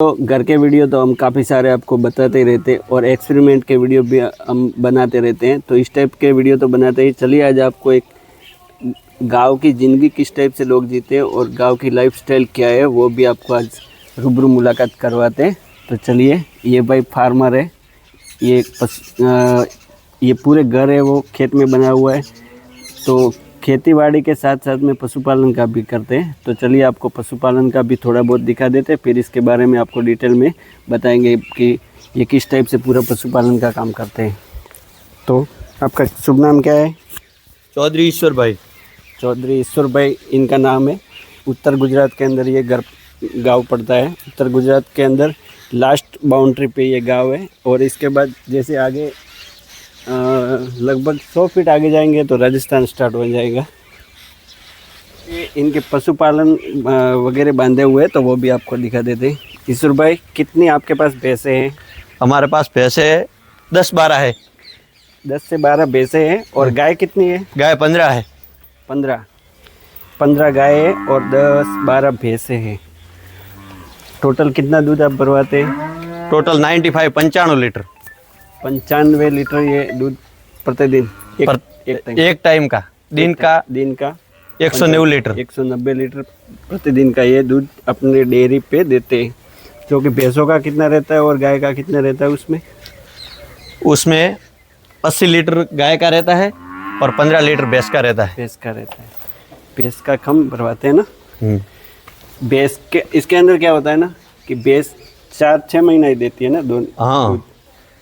तो घर के वीडियो तो हम काफ़ी सारे आपको बताते ही रहते हैं और एक्सपेरिमेंट के वीडियो भी हम बनाते रहते हैं। तो इस टाइप के वीडियो तो बनाते ही। चलिए आज आपको एक गांव की ज़िंदगी किस टाइप से लोग जीते हैं और गांव की लाइफस्टाइल क्या है वो भी आपको आज रूबरू मुलाकात करवाते हैं। तो चलिए, ये भाई फार्मर है, ये पूरे घर है वो खेत में बना हुआ है। तो खेतीबाड़ी के साथ साथ में पशुपालन का भी करते हैं। तो चलिए आपको पशुपालन का भी थोड़ा बहुत दिखा देते हैं, फिर इसके बारे में आपको डिटेल में बताएंगे कि ये किस टाइप से पूरा पशुपालन का काम करते हैं। तो आपका शुभ नाम क्या है? चौधरी ईश्वर भाई। चौधरी ईश्वर भाई इनका नाम है। उत्तर गुजरात के अंदर ये गांव पड़ता है। उत्तर गुजरात के अंदर लास्ट बाउंड्री पे ये गांव है। और इसके बाद जैसे आगे लगभग 100 फीट आगे जाएंगे तो राजस्थान स्टार्ट हो जाएगा। ये इनके पशुपालन वगैरह बांधे हुए हैं तो वो भी आपको दिखा देते हैं। ईश्वर भाई, कितनी आपके पास भैंसे हैं? हमारे पास भैंसे 10-12 है। 10 से 12 भैंसे हैं। और गाय कितनी है? गाय 15 है। 15 गाय है और 10-12 भैंसे हैं। टोटल कितना दूध आप भरवाते हैं? Total 95 litre. 95 लीटर ये दूध प्रतिदिन एक टाइम का दिन का 190 लीटर। 190 लीटर प्रतिदिन का ये दूध अपने डेयरी पे देते हैं। जो कि भैंसों का कितना रहता है और गाय का कितना रहता है? उसमें 80 लीटर गाय का रहता है और 15 लीटर भैंस का रहता है। भैंस का कम भरवाते हैं ना। भैंस के इसके अंदर क्या होता है ना कि भैंस 4-6 महीना ही देती है ना दोनों। हाँ,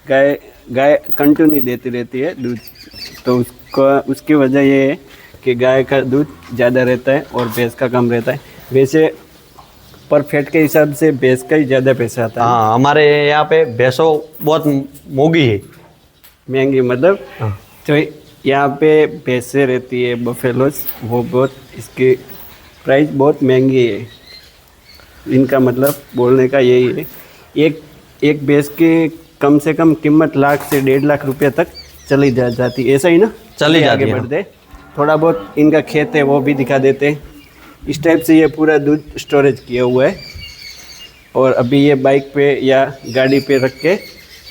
गाय कंटिन्यू देती रहती है दूध। तो उसकी वजह ये है कि गाय का दूध ज़्यादा रहता है और भैंस का कम रहता है। वैसे पर फैट के हिसाब से भैंस का ही ज़्यादा पैसा आता है। हाँ, हमारे यहाँ पे भैंसों बहुत महंगी है। महंगी मतलब तो यहाँ पे भैंसें रहती है बफेलोस, वो बहुत इसकी प्राइस बहुत महंगी है। इनका मतलब बोलने का यही है, एक भैंस की कम से कम कीमत लाख से 1.5 लाख रुपये तक चली जाती, ऐसा ही ना? चली जाती आगे है। बढ़ते थोड़ा बहुत इनका खेत है वो भी दिखा देते हैं। इस टाइप से ये पूरा दूध स्टोरेज किया हुआ है और अभी ये बाइक पे या गाड़ी पे रख के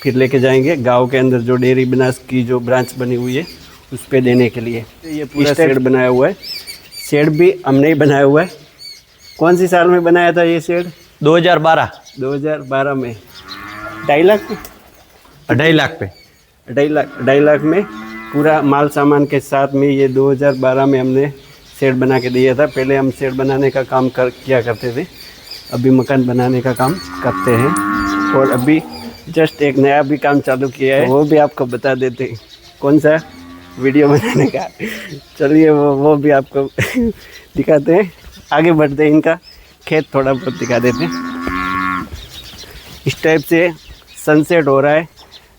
फिर लेके जाएंगे गांव के अंदर जो डेयरी बनास की जो ब्रांच बनी हुई है उस पे देने के लिए। ये पूरा शेड बनाया हुआ है। शेड भी हमने ही बनाया हुआ है। कौन सी साल में बनाया था ये शेड? 2012 में 2.5 लाख पे 2.5 लाख में पूरा माल सामान के साथ में ये 2012 में हमने शेड बना के दिया था। पहले हम शेड बनाने का काम किया करते थे, अभी मकान बनाने का काम करते हैं। और अभी जस्ट एक नया भी काम चालू किया है, वो भी आपको बता देते हैं। कौन सा? वीडियो बनाने का। चलिए वो भी आपको दिखाते हैं। आगे बढ़ते हैं, इनका खेत थोड़ा बहुत दिखा देते हैं। इस टाइप से सनसेट हो रहा है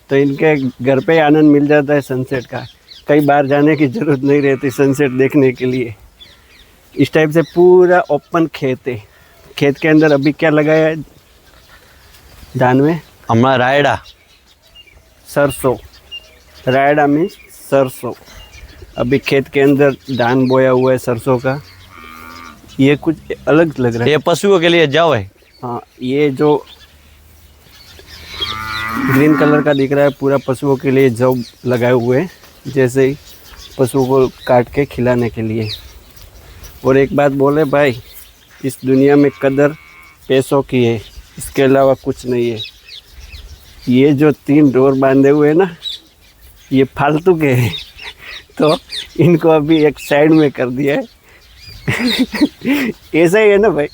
तो इनके घर पे आनंद मिल जाता है सनसेट का। कई बार जाने की ज़रूरत नहीं रहती सनसेट देखने के लिए। इस टाइप से पूरा ओपन खेत है। खेत के अंदर अभी क्या लगाया है धान में? हमारा रायडा। सरसों। रायडा मीन्स सरसों। अभी खेत के अंदर धान बोया हुआ है सरसों का। ये कुछ अलग लग रहा है। ये पशुओं के लिए जौ है। हाँ, ये जो ग्रीन कलर का दिख रहा है पूरा पशुओं के लिए जौ लगाए हुए हैं, जैसे ही पशुओं को काट के खिलाने के लिए। और एक बात बोले भाई, इस दुनिया में कदर पैसों की है, इसके अलावा कुछ नहीं है। ये जो 3 डोर बांधे हुए हैं ना, ये फालतू के हैं। तो इनको अभी एक साइड में कर दिया है। ऐसा ही है ना भाई?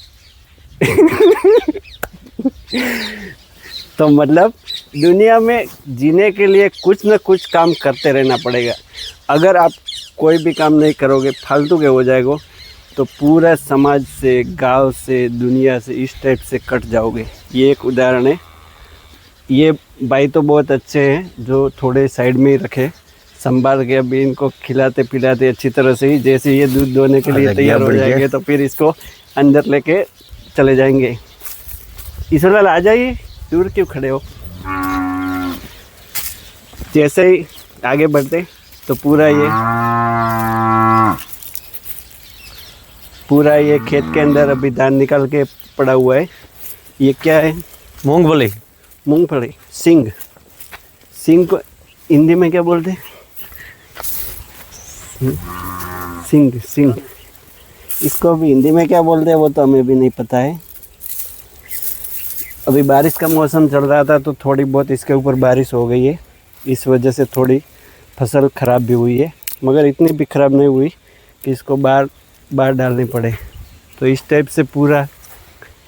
तो मतलब दुनिया में जीने के लिए कुछ ना कुछ काम करते रहना पड़ेगा। अगर आप कोई भी काम नहीं करोगे, फालतू के हो जाएगा, तो पूरा समाज से, गांव से, दुनिया से इस टाइप से कट जाओगे। ये एक उदाहरण है। ये भाई तो बहुत अच्छे हैं जो थोड़े साइड में ही रखे, संभाल के अभी इनको खिलाते पिलाते अच्छी तरह से ही। जैसे ये दूध दोने के लिए तैयार हो जाएंगे तो फिर इसको अंदर लेके चले जाएंगे। ईश्वरलाल आ जाइए, दूर क्यों खड़े हो? जैसे ही आगे बढ़ते तो पूरा ये खेत के अंदर अभी धान निकाल के पड़ा हुआ है। ये क्या है? मूंगफली। मूंगफली, सिंग। सिंग को हिंदी में क्या बोलते हैं? सिंग, सिंग। इसको भी हिंदी में क्या बोलते हैं वो तो हमें भी नहीं पता है। अभी बारिश का मौसम चल रहा था तो थोड़ी बहुत इसके ऊपर बारिश हो गई है, इस वजह से थोड़ी फसल ख़राब भी हुई है, मगर इतनी भी ख़राब नहीं हुई कि इसको बार डालनी पड़े। तो इस टाइप से पूरा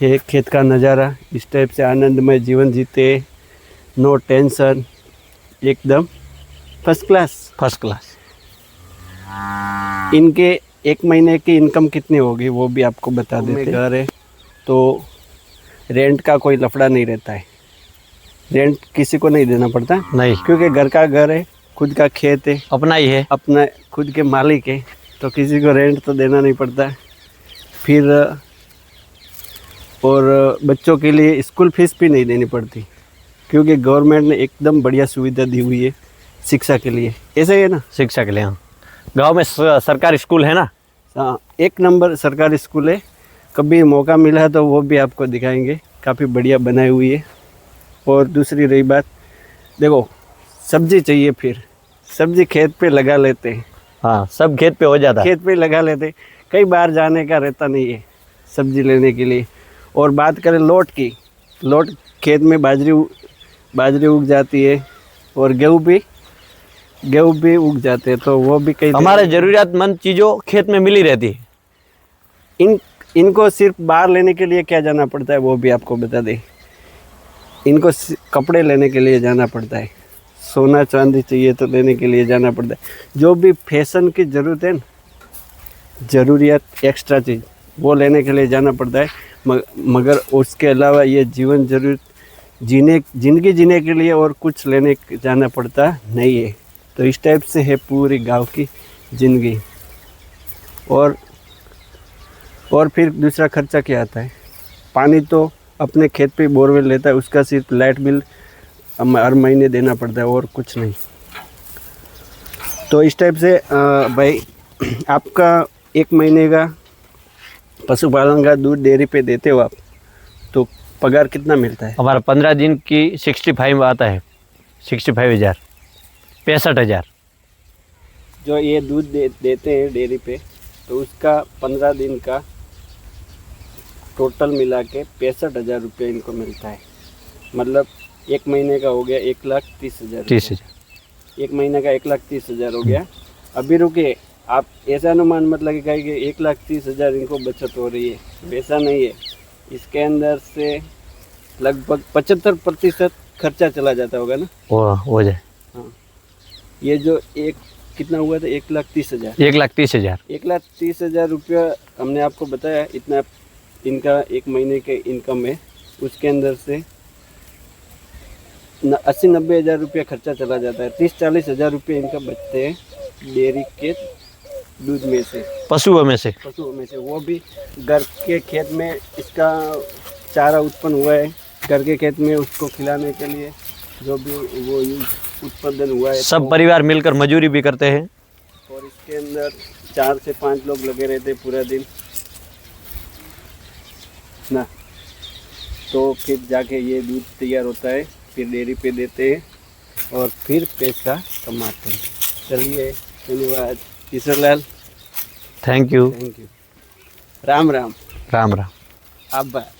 ये खेत का नज़ारा, इस टाइप से आनंदमय जीवन जीते, नो टेंशन, एकदम फर्स्ट क्लास। First class. इनके एक महीने की इनकम कितनी होगी वो भी आपको बता देते। घर है तो रेंट का कोई लफड़ा नहीं रहता है, रेंट किसी को नहीं देना पड़ता, नहीं, क्योंकि घर का घर है, खुद का खेत है, अपना ही है, अपना खुद के मालिक है, तो किसी को रेंट तो देना नहीं पड़ता। फिर और बच्चों के लिए स्कूल फीस भी नहीं देनी पड़ती, क्योंकि गवर्नमेंट ने एकदम बढ़िया सुविधा दी हुई है शिक्षा के लिए। ऐसा ही है ना? शिक्षा के लिए। हाँ, गांव में सरकारी स्कूल है ना? हाँ, एक नंबर सरकारी स्कूल है। कभी मौका मिला तो वो भी आपको दिखाएंगे, काफ़ी बढ़िया बनाई हुई है। और दूसरी रही बात, देखो सब्जी चाहिए, फिर सब्जी खेत पे लगा लेते हैं। हाँ, सब खेत पे हो जाता है। खेत पे लगा लेते, कई बार जाने का रहता नहीं है सब्जी लेने के लिए। और बात करें लोट की, लोट खेत में बाजरी उग जाती है और गेहूँ भी उग जाते हैं, तो वो भी कई हमारे जरूरियातमंद चीज़ों खेत में मिली रहती है। इनको सिर्फ बाहर लेने के लिए क्या जाना पड़ता है वो भी आपको बता दें। इनको कपड़े लेने के लिए जाना पड़ता है, सोना चांदी चाहिए तो लेने के लिए जाना पड़ता है। जो भी फैशन की ज़रूरत है ना, ज़रूरियात एक्स्ट्रा चीज़, वो लेने के लिए जाना पड़ता है। मगर उसके अलावा ये जीवन जरूरत जिंदगी जीने के लिए और कुछ लेने जाना पड़ता नहीं है। तो इस टाइप से है पूरी गांव की ज़िंदगी। और फिर दूसरा खर्चा क्या आता है? पानी तो अपने खेत पे बोरवेल लेता है, उसका सिर्फ लाइट बिल हर महीने देना पड़ता है और कुछ नहीं। तो इस टाइप से भाई आपका एक महीने का पशुपालन का दूध डेयरी पे देते हो आप, तो पगार कितना मिलता है? हमारा 15 दिन की 65 आता है, 65,000, 65,000। जो ये दूध देते हैं डेयरी पे, तो उसका 15 दिन का टोटल मिला के 65,000 रुपये इनको मिलता है। मतलब एक महीने का हो गया 1,30,000। 30,000। एक महीने का 1,30,000 हो गया। अभी रुके, आप ऐसा अनुमान मत लगे कि 1,30,000 इनको बचत हो रही है, वैसा नहीं है। इसके अंदर से लगभग 75% खर्चा चला जाता होगा ना? वो हो जाए। हाँ, ये जो एक कितना हुआ था? 1,30,000। 1,30,000। 1,30,000 रुपया हमने आपको बताया, इतना इनका एक महीने के इनकम है। उसके अंदर से 80-90 हज़ार रुपया खर्चा चला जाता है। 30-40 हज़ार रुपये इनका बचते हैं डेयरी के दूध में से, पशुओं में से। वो भी घर के खेत में इसका चारा उत्पन्न हुआ है, घर के खेत में उसको खिलाने के लिए जो भी वो उत्पादन हुआ है, सब परिवार मिलकर मजदूरी भी करते हैं। और इसके अंदर 4 से 5 लोग लगे रहते पूरा दिन ना। तो फिर जाके ये दूध तैयार होता है, फिर डेयरी पे देते हैं और फिर पैसा कमाते हैं। चलिए, धन्यवाद Ishwarlal. Thank you. Thank you. Ram Ram. Ram Ram. आभार।